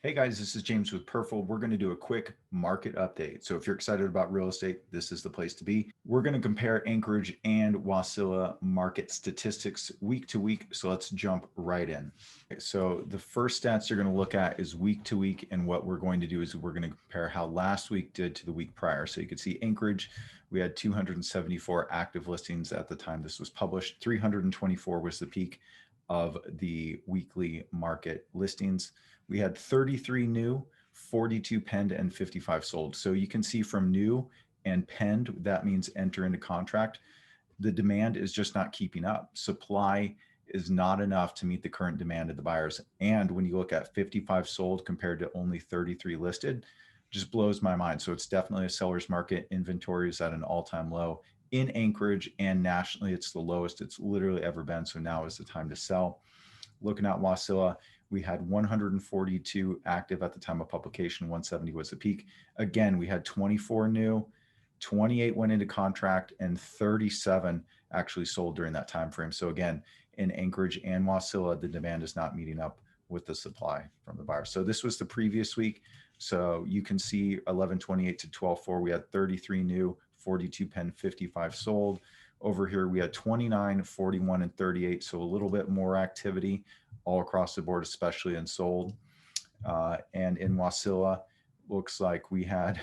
Hey guys, this is James with Perfle. We're going to do a quick market update. So if you're excited about real estate, this is the place to be. We're going to compare Anchorage and Wasilla market statistics week to week. So let's jump right in. So the first stats you're going to look at is week to week. And what we're going to do is we're going to compare how last week did to the week prior. So you can see Anchorage, we had 274 active listings at the time this was published. 324 was the peak of the weekly market listings. We had 33 new, 42 penned, and 55 sold. So you can see from new and penned, that means enter into contract. The demand is just not keeping up. Supply is not enough to meet the current demand of the buyers. And when you look at 55 sold compared to only 33 listed, just blows my mind. So it's definitely a seller's market. Inventory is at an all-time low in Anchorage, and nationally, it's the lowest it's literally ever been. So now is the time to sell. Looking at Wasilla, we had 142 active at the time of publication. 170 was the peak. Again, we had 24 new, 28 went into contract, and 37 actually sold during that time frame. So again, in Anchorage and Wasilla, the demand is not meeting up with the supply from the buyer. So this was the previous week. So you can see 11/28 to 12/4, we had 33 new, 42 pen, 55 sold. Over here, we had 29, 41, and 38. So a little bit more activity all across the board, especially in sold. And in Wasilla, looks like we had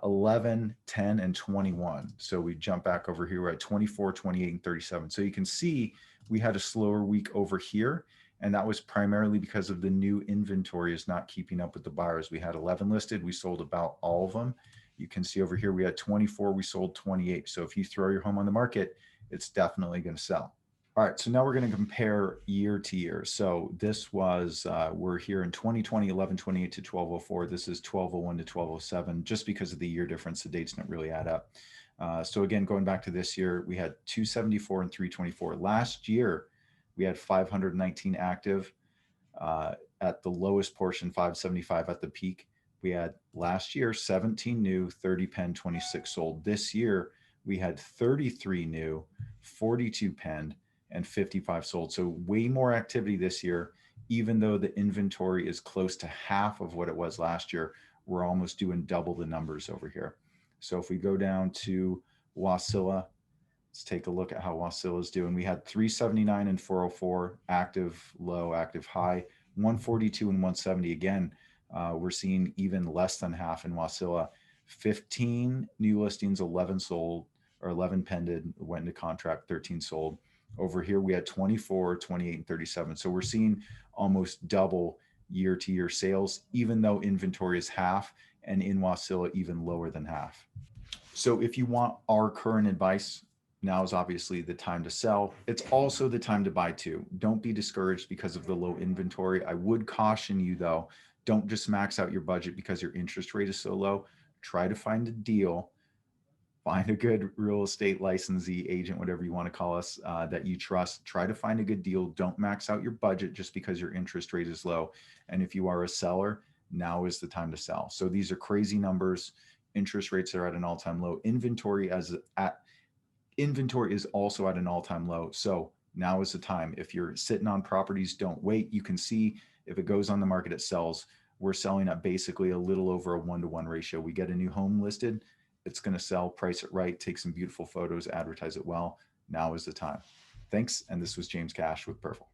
11, 10, and 21. So we jump back over here. We're at 24, 28, and 37. So you can see we had a slower week over here. And that was primarily because of the new inventory is not keeping up with the buyers. We had 11 listed. We sold about all of them. You can see over here, we had 24, we sold 28. So if you throw your home on the market, it's definitely going to sell. All right, so now we're going to compare year to year. So this was, we're here in 2020, 11/28 to 12/04. This is 12/01 to 12/07. Just because of the year difference, the dates don't really add up. So again, going back to this year, we had 274 and 324. Last year, we had 519 active at the lowest portion, 575 at the peak. We had last year 17 new, 30 pen, 26 sold. This year, we had 33 new, 42 penned, and 55 sold. So way more activity this year, even though the inventory is close to half of what it was last year. We're almost doing double the numbers over here. So if we go down to Wasilla, let's take a look at how Wasilla is doing. We had 379 and 404 active low, active high, 142 and 170. Again, we're seeing even less than half in Wasilla. 15 new listings, 11 sold, or 11 pended, went into contract, 13 sold. Over here, we had 24, 28, and 37. So we're seeing almost double year to year sales, even though inventory is half, and in Wasilla, even lower than half. So if you want our current advice, now is obviously the time to sell. It's also the time to buy too. Don't be discouraged because of the low inventory. I would caution you though, don't just max out your budget because your interest rate is so low. Try to find a deal. Find a good real estate licensee, agent, whatever you want to call us, that you trust. Try to find a good deal. Don't max out your budget just because your interest rate is low. And if you are a seller, now is the time to sell. So these are crazy numbers. Interest rates are at an all-time low. Inventory is also at an all-time low. So now is the time. If you're sitting on properties, don't wait. You can see if it goes on the market, it sells. We're selling at basically a little over a 1-to-1 ratio. We get a new home listed, it's going to sell, price it right, take some beautiful photos, advertise it well. Now is the time. Thanks. And this was James Cash with Perfle.